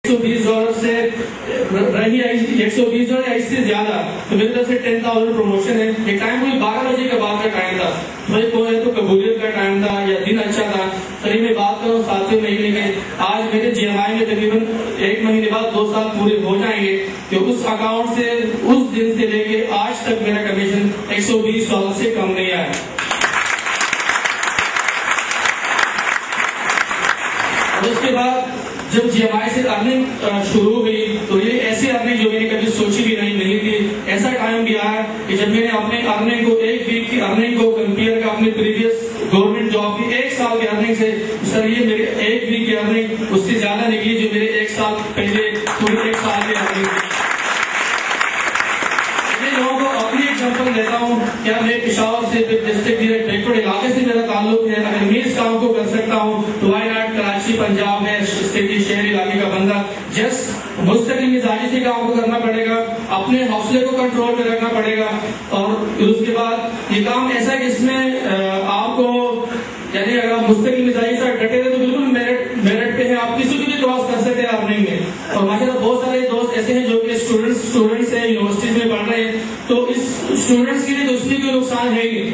$120 سے رہی $120 یا اس سے زیادہ، تو میری طرف سے 10,000 پروموشن ہے. یہ ٹائم کوئی 12 بجے کے بعد کا ٹائم تھا، کوئی تو قبولیت کا ٹائم تھا یا دن اچھا تھا. چلیے میں بات کروں 7ویں مہینے کے. آج میرے جی ایم آئی میں تقریباً 1 مہینے بعد 2 سال پورے ہو جائیں گے کہ اس اکاؤنٹ سے اس دن سے لے کے آج تک میرا کمیشن $120 سے کم نہیں آیا. اس کے بعد جب جی ایم آئی سے ارننگ شروع ہوئی تو یہ ایسی ارننگ جو میں نے کبھی سوچی بھی نہیں تھی. ایسا ٹائم بھی آیا کہ جب میں نے اپنے ارننگ کو ایک ویک کی ارننگ کو کمپیئر کیا اپنی پریویس گورنمنٹ جاب کی 1 سال کی ارننگ سے. سر یہ میرے 1 ویک کی ارننگ اس سے زیادہ نکلی جو میرے 1 سال پہلے پورے 1 سال کی ارننگ تھی. میں لوگوں کو اپنی ایگزامپل دیتا ہوں. کیا میں پشاور سے ڈسٹرکٹ ڈائریکٹر علاقے سے میرا تعلق ہے، اگر میں اس کام کو کر سکتا ہوں تو وائی ناٹ کراچی پنجاب ہے سٹی شہری علاقے کا بندہ. جسٹ مستقل مزاجی سے کام کو کرنا پڑے گا، اپنے حوصلے کو کنٹرول میں رکھنا پڑے گا. اور اس کے بعد یہ کام ایسا ہے کہ اس میں آپ کو یعنی اگر آپ مستقل مزاجی سے ڈٹے رہے تو بالکل میرٹ پہ ہے، آپ کسی کو بھی کراس کر سکتے ہیں ارننگ میں. اور ماشاءاللہ بہت سارے دوست ایسے ہیں جو کہ اسٹوڈنٹس ہیں، یونیورسٹیز میں پڑھ رہے ہیں، تو اس اسٹوڈنٹس کے لیے تو اس میں کوئی نقصان ہے ہی.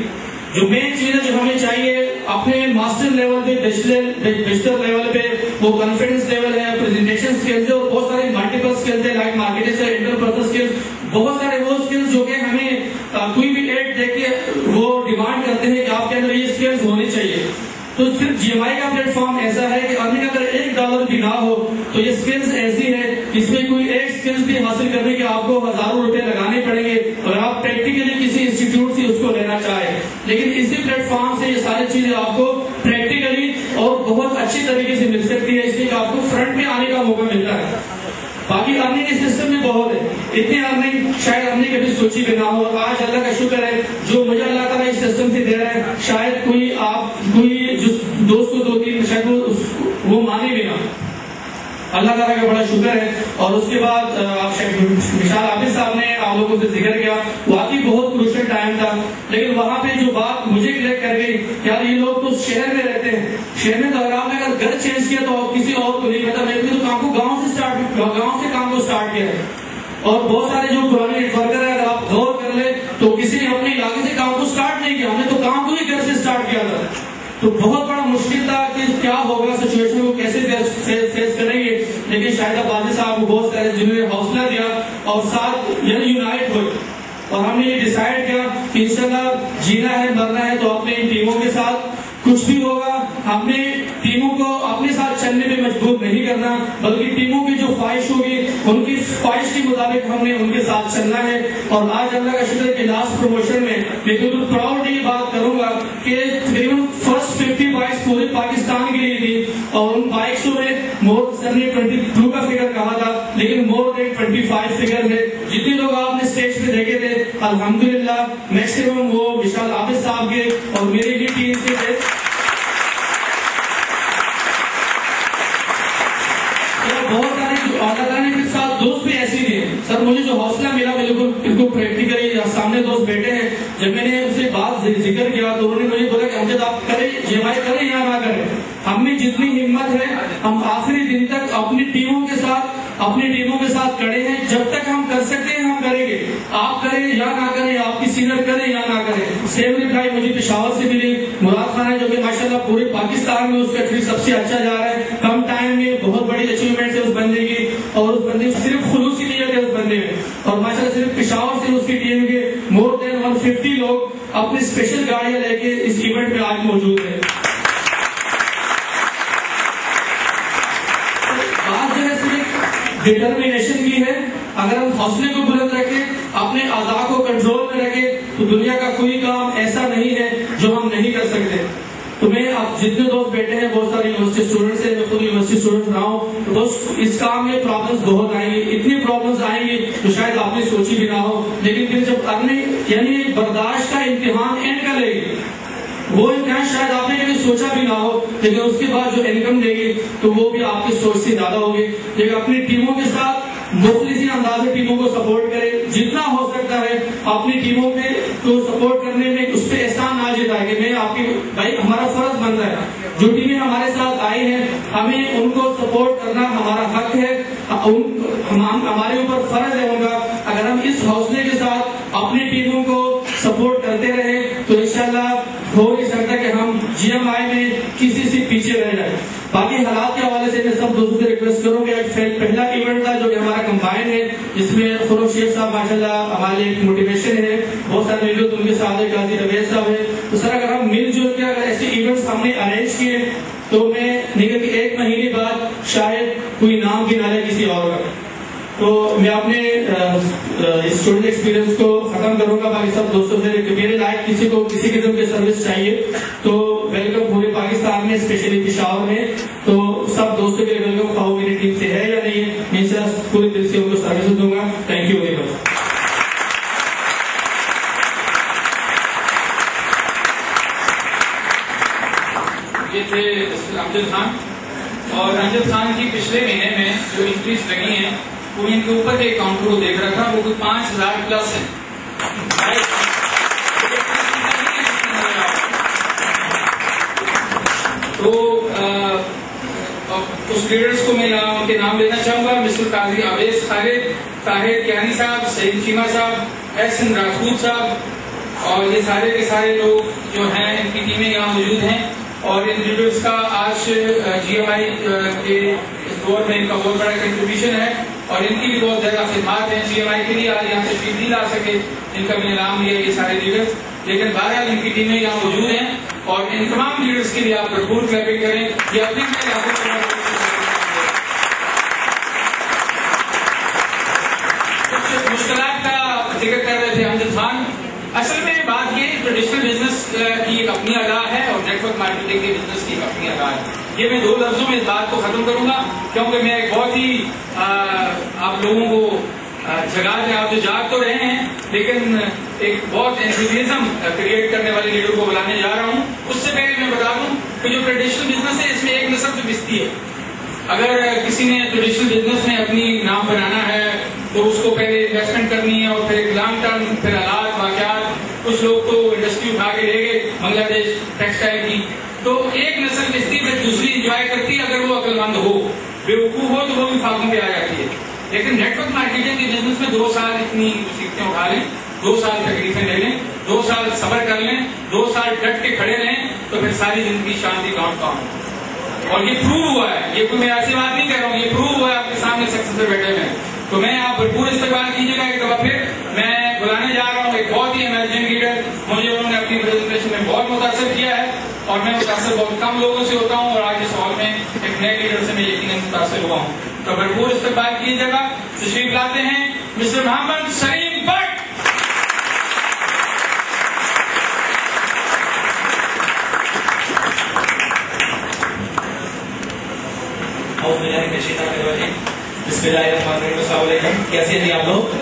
جو مین چیز ہے جو ہمیں چاہیے اپنے ماسٹر لیول پہ بیچلر لیول پہ وہ کانفیڈنس لیول ہے، پریزنٹیشن اسکلز ہے، اور بہت سارے ملٹیپل اسکلز ہیں لائک مارکیٹنگ سے انٹرپرسنل اسکلز. بہت سارے وہ اسکلز جو کہ ہمیں کوئی بھی ایڈ دیکھ کے وہ ڈیمانڈ کرتے ہیں کہ آپ کے اندر یہ اسکلز ہونے چاہیے. تو صرف جی ایم آئی کا پلیٹ فارم ایسا ہے کہ ارننگ اگر $1 بھی نہ ہو تو یہ اسکلز ایسی ہے اس میں کوئی ایک اسکلز بھی حاصل کرنے کے آپ کو ہزاروں روپے لگانے پڑیں گے اور آپ پریکٹیکلی کسی انسٹیٹیوٹ سے اس کو لینا چاہیں. لیکن اسی پلیٹ فارم سے یہ ساری چیزیں آپ کو پریکٹیکلی اور بہت اچھی طریقے سے مل سکتی ہے، اس لیے کہ آپ کو فرنٹ میں آنے کا موقع ملتا ہے. باقی ارننگ اس سسٹم میں بہت ہے، اتنی ارننگ شاید ہم نے کبھی سوچی بھی نہ ہو. اور آج اللہ کا شکر ہے جو مجھے اللہ تعالیٰ اس سسٹم سے دے رہا ہے، شاید کوئی جس دوست کو 2-3 شاید وہ مانے بھی نہ. اللہ تعالیٰ کا بڑا شکر ہے. اور اس کے بعد مشال عابد صاحب نے آپ لوگوں سے ذکر کیا، واقعی بہت کروشل ٹائم تھا. لیکن وہاں پہ جو بات مجھے کلیک کر گئی، یار یہ لوگ تو شہر میں رہتے ہیں، شہر میں تو اگر گھر چینج کیا تو کسی اور کو نہیں پتا. میں تو کام کو گاؤں سے کام کو اسٹارٹ کیا ہے. اور بہت سارے جو پرانے نیٹ ورکر ہیں اگر آپ غور کر لیں تو کسی نے اپنے علاقے سے کام کو اسٹارٹ نہیں کیا، ہم نے تو کام کو ہی گھر سے اسٹارٹ کیا تھا. تو بہت بڑا مشکل تھا کہ کیا ہوگا، سچویشن کو کیسے فیس کریں گے. لیکن شاہد عباسی صاحب کو بہت سارے جنہوں نے حوصلہ دیا اور ساتھ یعنی یونائٹ ہوئے اور ہم نے یہ ڈیسائیڈ کیا کہ انشاءاللہ جینا ہے مرنا ہے تو اپنے ان ٹیموں کے ساتھ کچھ بھی ہوگا ہم نے ٹیموں کو اپنے ساتھ چلنے میں مجبور نہیں کرنا، بلکہ ٹیموں کی جو خواہش ہوگی ان کی خواہش کے مطابق ہم نے ان کے ساتھ چلنا ہے. اور آج اللہ کا شکر کہ لاسٹ پروموشن میں بالکل پراؤڈ یہ بات کروں گا کہ تقریباً فرسٹ 50 بائکس پورے پاکستان کے لیے تھی اور ان بائکسوں میں سر نے 22 کا فگر کہا تھا لیکن مور دین 25 فگر ہے. جتنے لوگ آپ نے اسٹیج پہ دیکھے تھے الحمدللہ میکسیمم وہ مشال عابد صاحب کے اور میری ہی ٹیم سے تھے. بہت سارے اللہ تعالیٰ کے ساتھ دوست بھی ایسے ہی تھے. سر مجھے جو حوصلہ ملا بالکل بالکل پریکٹیکلی سامنے دوست بیٹھے ہیں، جب میں نے ان سے بات ذکر کیا تو انہوں نے مجھے بولا کہ امجد آپ کریں جی ایم آئی کریں یا نہ کریں، ہم میں جتنی ہمت ہے ہم آخری دن تک اپنی ٹیموں کے ساتھ کڑے ہیں. جب تک ہم کر سکتے ہیں ہم کریں گے، آپ کریں یا نہ کریں، آپ کی سینئر کریں یا نہ کریں. سیم ریپلائی مجھے پشاور سے ملی. مراد خان ہے جو کہ ماشاءاللہ پورے پاکستان میں اس کا ٹریڈ سب سے اچھا جا رہا ہے، کم ٹائم میں بہت بڑی اچیومنٹ ہے اس بندے کی. اور اس بندے کی صرف خلوصی نیت ہے اس بندے میں. اور ماشاءاللہ صرف پشاور سے اس کی ٹیم کے مور دین 150 لوگ اپنی اسپیشل گاڑیاں لے کے اس ایونٹ پہ آج موجود ہیں. بات جو ہے صرف ڈٹرمینیشن کی ہے. اگر ہم حوصلے کو بلند رکھیں، اپنے اعضاء کو کنٹرول میں رکھیں تو دنیا کا کوئی کام ایسا نہیں ہے جو ہم نہیں کر سکتے. تو میں اب جتنے دوست بیٹھے ہیں بہت سارے یونیورسٹی اسٹوڈنٹس ہیں، میں خود یونیورسٹی اسٹوڈنٹ رہا ہوں، تو اس کام میں پرابلمس بہت آئیں گی، اتنی پرابلمس آئیں گی تو شاید آپ نے سوچی بھی نہ ہو. لیکن پھر جب ارننگ یعنی برداشت کا امتحان اینڈ کر لے گی، وہ امتحان شاید آپ نے کبھی سوچا بھی نہ ہو، لیکن اس کے بعد جو انکم دے گی تو وہ بھی آپ کی سوچ سے زیادہ ہوگی. لیکن اپنی ٹیموں کے ساتھ مخلصی انداز سے ٹیموں کو سپورٹ کرے، جتنا ہو سکتا ہے اپنی ٹیموں میں تو سپورٹ کرنے میں اس پہ احسان نہ جتائے کہ میں آپ کی بھائی ہمارا فرض بنتا ہے جو ٹیمیں ہمارے ساتھ آئی ہیں ہمیں ان کو سپورٹ کرنا ہمارا حق ہے. ہمارے اوپر فرض ہے ہوگا اگر ہم اس حوصلے کے ساتھ اپنی ٹیموں کو سپورٹ کرتے رہے تو انشاءاللہ ہو نہیں سکتا کہ ہم جی ایم آئی میں کسی سے پیچھے رہ جائیں. باقی حالات کے حوالے سے میں سب دوستوں سے ریکویسٹ کروں گا. پہلا ایونٹ تھا جو کہ ہمارا کمبائن ہے جس میں خروش شیخ صاحب ماشاءاللہ ہمارے ایک موٹیویشن ہے, بہت سارے ویڈیو ان کے ساتھ ہے, قاضی رویز صاحب ہے. تو سر اگر ہم مل جل کے اگر ایسے ایونٹس ہم نے ارینج کیے تو میں نہیں کہ 1 مہینے بعد شاید کوئی نام کی نالے کسی اور کا. تو میں اپنے اسٹوڈنٹ ایکسپیرینس کو ختم کروں گا. باقی سب دوستوں سے میرے لائق کسی کو کسی قسم کی سروس چاہیے تو ویلکم پورے پاکستان میں, اسپیشلی پشاور میں. تو سب دوستوں کے لیے ویلکم. کھاؤ میری ٹیم سے ہے یا نہیں ہے, میں انشاءاللہ پورے دل سے ان کو سروس دوں گا. Thank you very much. یہ تھے امجد خان, اور امجد خان کی پچھلے مہینے میں جو انکریز لگی ہیں وہ ان کے اوپر کے اکاؤنٹ کو دیکھ رہا تھا, وہ کوئی 5000 پلس ہے. تو کچھ لیڈرز کو میں ان کے نام لینا چاہوں گا. مسٹر قاضی اویس خالد, طاہر کیانی صاحب, سعید چیمہ صاحب, احسن راجپوت صاحب, اور یہ سارے کے سارے لوگ جو ہیں ان کی ٹیمیں یہاں موجود ہیں. اور ان لیڈرز کا آج جی ایم آئی کے اس دور میں ان کا بہت بڑا کنٹریبیوشن ہے, اور ان کی بھی بہت زیادہ خدمات ہیں. جی ایم آئی کے لیے آج یہاں تشریف نہیں لا سکے, ان کا بھی نام لیا یہ سارے لیڈرز, لیکن بہرحال ان کی ٹیمیں یہاں موجود ہیں. اور ان تمام لیڈرز کے لیے آپ بھرپور کلیپنگ کریں. یہ اپنی کچھ مشکلات کا ذکر کر رہے تھے امجد خان. اصل میں بات یہ ٹریڈیشنل بزنس کی ایک اپنی ادا ہے اور نیٹ ورک مارکیٹنگ کے بزنس کی ایک اپنی ادا ہے. یہ میں 2 لفظوں میں اس بات کو ختم کروں گا کیونکہ میں ایک بہت ہی آپ لوگوں کو جگا دیں. آپ جو جاگ تو رہے ہیں لیکن ایک بہت انتھوزیازم کریٹ کرنے والے لیڈر کو بلانے جا رہا ہوں. اس سے پہلے میں بتا دوں کہ جو ٹریڈیشنل بزنس ہے اس میں ایک نسل تو بستی ہے. اگر کسی نے ٹریڈیشنل بزنس میں اپنی نام بنانا ہے تو اس کو پہلے انویسٹمنٹ کرنی ہے, اور پھر ایک لانگ ٹرم, پھر حالات واقعات. کچھ لوگ تو انڈسٹری اٹھا کے لے گئے بنگلہ دیش ٹیکسٹائل کی. تو ایک نسل بستی پھر دوسری انجوائے کرتی ہے. اگر وہ عقل مند ہو, بے وقوف ہو تو وہ بھی فاقوں پہ آ جاتی ہے. لیکن نیٹ ورک مارکیٹنگ کے بزنس میں 2 سال اتنی مصیبتیں اٹھا لیں, 2 سال تکلیفیں لے لیں, 2 سال صبر کر لیں, 2 سال ڈٹ کے کھڑے رہیں تو پھر ساری زندگی شانتی کام کام. اور یہ پروو ہوا ہے, یہ کوئی میں ایسی بات نہیں کر رہا ہوں, یہ پروو ہوا ہے آپ کے سامنے سکسیسر بیٹھے ہوئے ہیں. تو میں آپ بھرپور استقبال کیجیے گا. ایک دفعہ پھر میں بلانے جا رہا ہوں ایک بہت ہی ایمرجنگ لیڈر. مجھے انہوں نے اپنی پریزنٹیشن میں بہت متاثر کیا ہے, اور میں متاثر بہت کم لوگوں سے ہوتا ہوں, اور آج اس ہال میں ایک نئے لیڈر سے میں یقیناً متاثر ہوا ہوں. تو بھرپور استقبال کیجیے گا. تشریف لاتے ہیں مسٹر محمد سلیم بٹ. بسم اللہ الرحمن الرحیم. السلام علیکم. کیسے ہیں آپ لوگ؟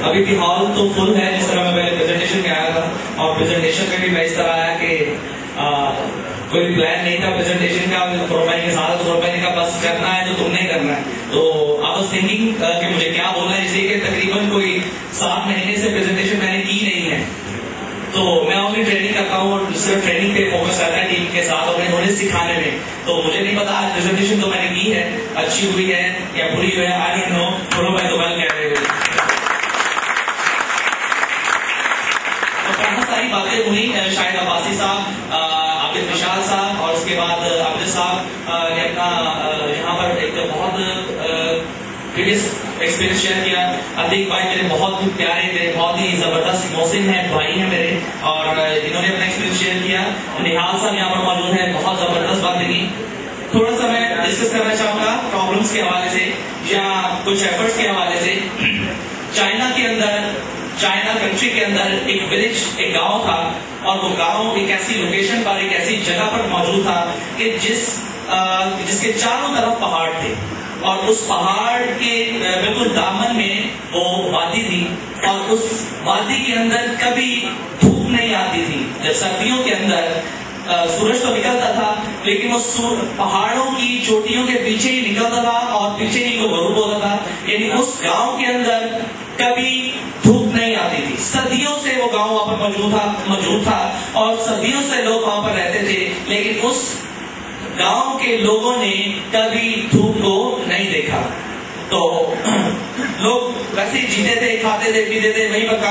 ابھی بھی ہال تو فل ہے. جس طرح میں پہلے پریزنٹیشن میں آیا تھا, اور پریزنٹیشن میں بھی میں اس طرح آیا کہ کوئی پلان نہیں تھا پریزنٹیشن کا. فورمائی کے ساتھ فورمائی کا بس کرنا ہے تو تم نے کرنا ہے. تو آپ واز تھنکنگ کہ مجھے کیا بولنا ہے, اس لیے کہ تقریباً کوئی 7 مہینے سے پریزنٹیشن میں نے کی نہیں ہے. تو میں اپنی ٹریننگ کرتا ہوں اور صرف ٹریننگ پہ فوکس رہتا ہے ٹیم کے ساتھ, اور انہیں سکھانے میں. تو مجھے نہیں پتا آج پریزنٹیشن تو میں نے کی ہے, اچھی ہوئی ہے یا بری ہوئی ہے, آئی ڈونٹ نو. بولو میں تو ویل کہہ رہے ہوئے بہت ساری باتیں ہوئی. شاہد عباسی صاحب, عابد مشال صاحب, اور اس کے بعد عابد صاحب نے اپنا یہاں پر ایک بہت ایکسپیرینس شیئر کیا. عتیق بھائی میرے بہت پیارے, میرے بہت ہی زبردست محسن ہیں, بھائی ہیں میرے, اور انہوں نے اپنا ایکسپیرینس شیئر کیا. نہال صاحب یہاں پر موجود ہیں, بہت زبردست بات کی. تھوڑا سا میں ڈسکس کرنا چاہوں گا پرابلمس کے حوالے سے یا کچھ ایفرٹس کے حوالے سے. چائنا کے اندر, چائنا کنٹری کے اندر ایک ولیج, ایک گاؤں تھا, اور وہ گاؤں ایک ایسی لوکیشن پر, ایک ایسی جگہ پر موجود تھا کہ جس کے چاروں طرف پہاڑ تھے, اور اس پہاڑ کے بالکل دامن میں وہ وادی تھی, اور اس وادی کے اندر کبھی دھوپ نہیں آتی تھی. جب سردیوں کے اندر سورج تو نکلتا تھا لیکن وہ پہاڑوں کی چوٹیوں کے پیچھے ہی نکلتا تھا, اور پیچھے ہی وہ غروب ہوتا تھا. یعنی اس گاؤں کے اندر کبھی دھوپ نہیں آتی تھی. صدیوں سے وہ گاؤں وہاں پر موجود تھا, اور صدیوں سے لوگ وہاں پر رہتے تھے, لیکن اس گاؤں کے لوگوں نے کبھی دھوپ کو نہیں دیکھا. تو لوگ ویسے ہی جیتے تھے، کھاتے تھے، پیتے تھے، وہیں پر